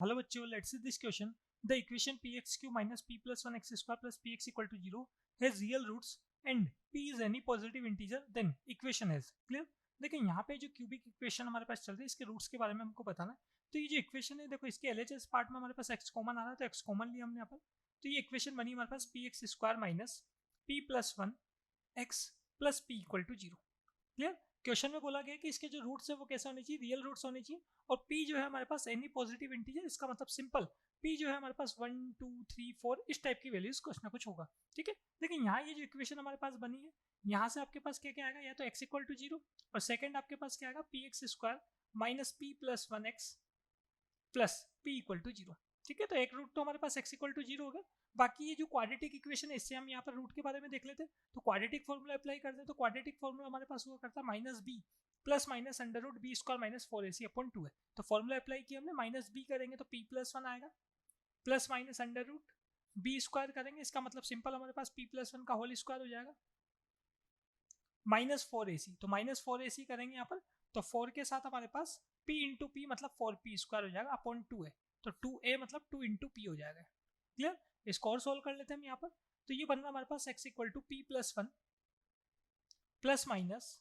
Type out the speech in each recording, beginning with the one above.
Hello बच्चों, let's see this question. The equation px cube minus p plus 1 x square plus px equal to 0 has real roots and p is any positive integer, then equation has. Clear? देखिए यहाँ पे जो cubic equation हमारे पास चल रही है, इसके roots के बारे में हमको बताना है. तो ये जो इक्वेशन है, देखो इसके एलएचएस पार्ट में हमारे पास x कॉमन आ रहा है, तो x कॉमन लिया हमने यहाँ पर. तो ये इक्वेशन बनी हमारे पास P X square minus P plus 1 X plus P equal to 0. Clear? Question में बोला गया कि इसके जो रूट्स है वो कैसे होने चाहिए, रियल रूट्स होने चाहिए. और p जो है हमारे पास एनी पॉजिटिव इंटीजर, इसका मतलब सिंपल p जो है हमारे पास 1 2 3 4 इस टाइप की वैल्यूज कुछ ना कुछ होगा. ठीक है, लेकिन यहाँ ये जो इक्वेशन हमारे पास बनी है, यहाँ से आपके पास क्या क्या आएगा, या तो x इक्वल टू 0 और सेकंड आपके पास क्या आएगा P X square minus P plus 1 X plus P equal to 0. ठीक है, तो एक रूट तो हमारे पास x इक्वल टू 0 होगा. बाकी ये जो क्वाड्रेटिक इक्वेशन है, इससे हम यहाँ पर रूट के बारे में देख लेते हैं. तो क्वाड्रेटिक फॉर्मूला अप्लाई करते हैं. तो क्वाड्रेटिक फॉर्मूला हमारे पास हुआ करता है minus B plus minus under root B square minus 4ac upon 2 है. तो फॉर्मूला अप्लाई किया हमने, माइनस बी करेंगे तो पी प्लस 1 आएगा, plus minus under root B square करेंगे, इसका मतलब सिंपल हमारे पास पी प्लस 1 का होल स्क्वायर हो जाएगा माइनस 4ac. तो माइनस 4ac करेंगे यहाँ पर, तो 4 के साथ हमारे पास p इंटू पी मतलब 4p स्क्वायर हो जाएगा अपॉन 2 है. तो 2a मतलब 2 इंटू पी हो जाएगा. क्लियर? इसको और सोल्व कर लेते हैं हम यहाँ पर. तो ये बन रहा हमारे पास x equal to P plus 1 plus minus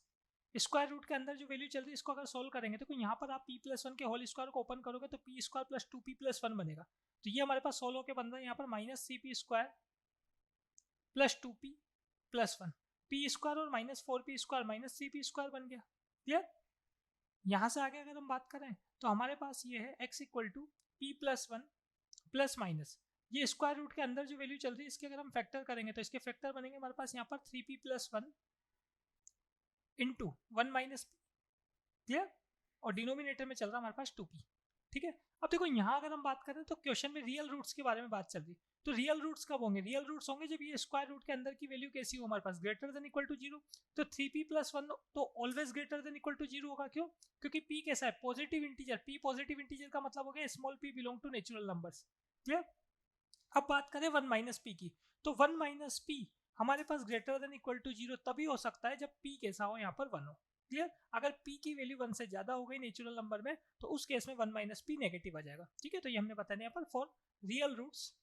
square root के अंदर जो वैल्यू चल रही है इसको अगर सोल्व करेंगे तो यहाँ पर आप p प्लस 1 के होल स्क्वायर को ओपन करोगे तो p square plus 2p plus 1 बनेगा. तो ये हमारे पास सोल्व होकर बन रहा है यहाँ पर minus C P square plus 2p plus 1. P square और minus 4p square minus C P square बन गया. क्लियर? यहाँ से आगे अगर हम बात करें तो हमारे पास ये है x equal to P plus 1 plus minus ये स्क्वायर रूट के अंदर जो वैल्यू चल रही है इसके अगर हम फैक्टर करेंगे तो इसके फैक्टर बनेंगे हमारे पास यहाँ पर 3p plus 1 into 1 minus P. Clear? और डिनोमिनेटर में चल रहा है हमारे पास 2p. ठीक है, अब देखो यहाँ अगर हम बात करें तो क्वेश्चन में रियल रूट्स के बारे में बात चल रही है. तो रियल रूट्स कब होंगे? रियल रूट्स होंगे जब ये स्क्वायर रूट के अंदर की वैल्यू कैसी हो हमारे पास, ग्रेटर देन इक्वल टू 0. तो 3p प्लस 1 तो always greater than equal to 0 होगा. क्यों? क्योंकि p कैसा है, positive integer. p positive integer का मतलब हो गया small p belong to natural numbers. Clear? अब बात करें 1 माइनस पी की, तो 1 माइनस पी हमारे पास ग्रेटर देन इक्वल टू 0 तभी हो सकता है जब p कैसा हो, यहाँ पर 1 हो. क्लियर? अगर p की वैल्यू 1 से ज्यादा हो गई नेचुरल नंबर में तो उस केस में 1 माइनस पी नेगेटिव आ जाएगा. ठीक है, तो ये हमने बताया यहाँ पर for real roots.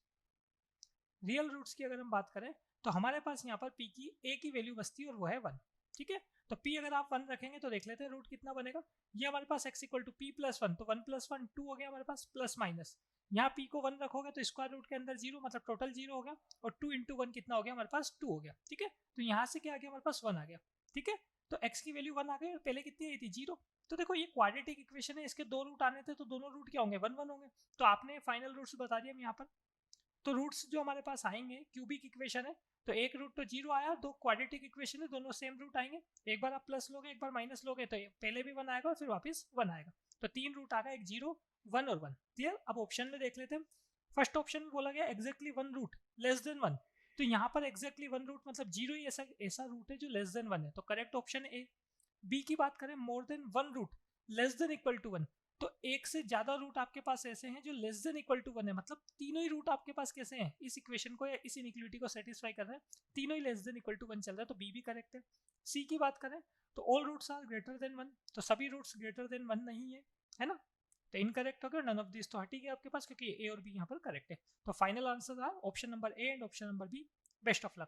Real roots की अगर हम बात करें तो हमारे पास यहाँ पर p की a की वैल्यू बचती है और वो है 1. ठीक है, तो p अगर आप 1 रखेंगे तो देख लेते हैं रूट कितना बनेगा. ये हमारे पास x equal to P plus 1, तो 1 प्लस 1 2 हो गया हमारे पास, प्लस माइनस यहाँ p को 1 रखोगे तो स्क्वायर रूट के अंदर 0 मतलब टोटल 0 हो गया, और 2 इंटू 1 कितना हो गया हमारे पास 2 हो गया. ठीक है, तो यहाँ से क्या आ गया हमारे पास 1 आ गया. ठीक है, तो x की वैल्यू 1 आ गई और पहले कितनी आई थी 0. तो देखो ये क्वाड्रेटिक इक्वेशन है, इसके दो रूट आने थे तो दोनों रूट क्या होंगे 1 1 होंगे. तो आपने फाइनल रूट्स बता दिया हम यहाँ पर. तो रूट्स जो हमारे पास आएंगे, क्यूबिक इक्वेशन है तो एक रूट तो 0 आया, दो क्वाड्रेटिक इक्वेशन है दोनों सेम रूट आएंगे. एक बार आप प्लस लोगे एक बार माइनस लोगे तो पहले भी 1 आएगा और फिर वापस 1 आएगा. तो तीन रूट आ गया, एक 0 1 और 1. क्लियर? अब ऑप्शन में देख लेते हैं. फर्स्ट ऑप्शन में बोला गया एग्जैक्टली 1 रूट लेस देन 1. तो यहाँ पर एग्जैक्टली 1 रूट मतलब 0 ही ऐसा रूट है जो लेस देन 1 है, तो करेक्ट ऑप्शन ए. बी की बात करें more than 1 root less than equal to 1, तो एक से ज्यादा रूट आपके पास ऐसे हैं जो लेस देन इक्वल टू 1 है, मतलब तीनों ही रूट आपके पास कैसे हैं, इस इक्वेशन को या इस इनइक्वालिटी को सेटिस्फाई कर रहे हैं, तीनों ही लेस देन इक्वल टू 1 चल रहा है, तो बी भी करेक्ट है. सी की बात करें तो all roots are greater than 1, तो सभी रूट्स ग्रेटर देन 1 नहीं है ना, तो इनकरेक्ट हो गया. नन ऑफ दिस तो हट ही गया आपके पास क्योंकि ए और बी यहाँ पर करेक्ट है. तो final answer are option number A and option number B. Best of luck.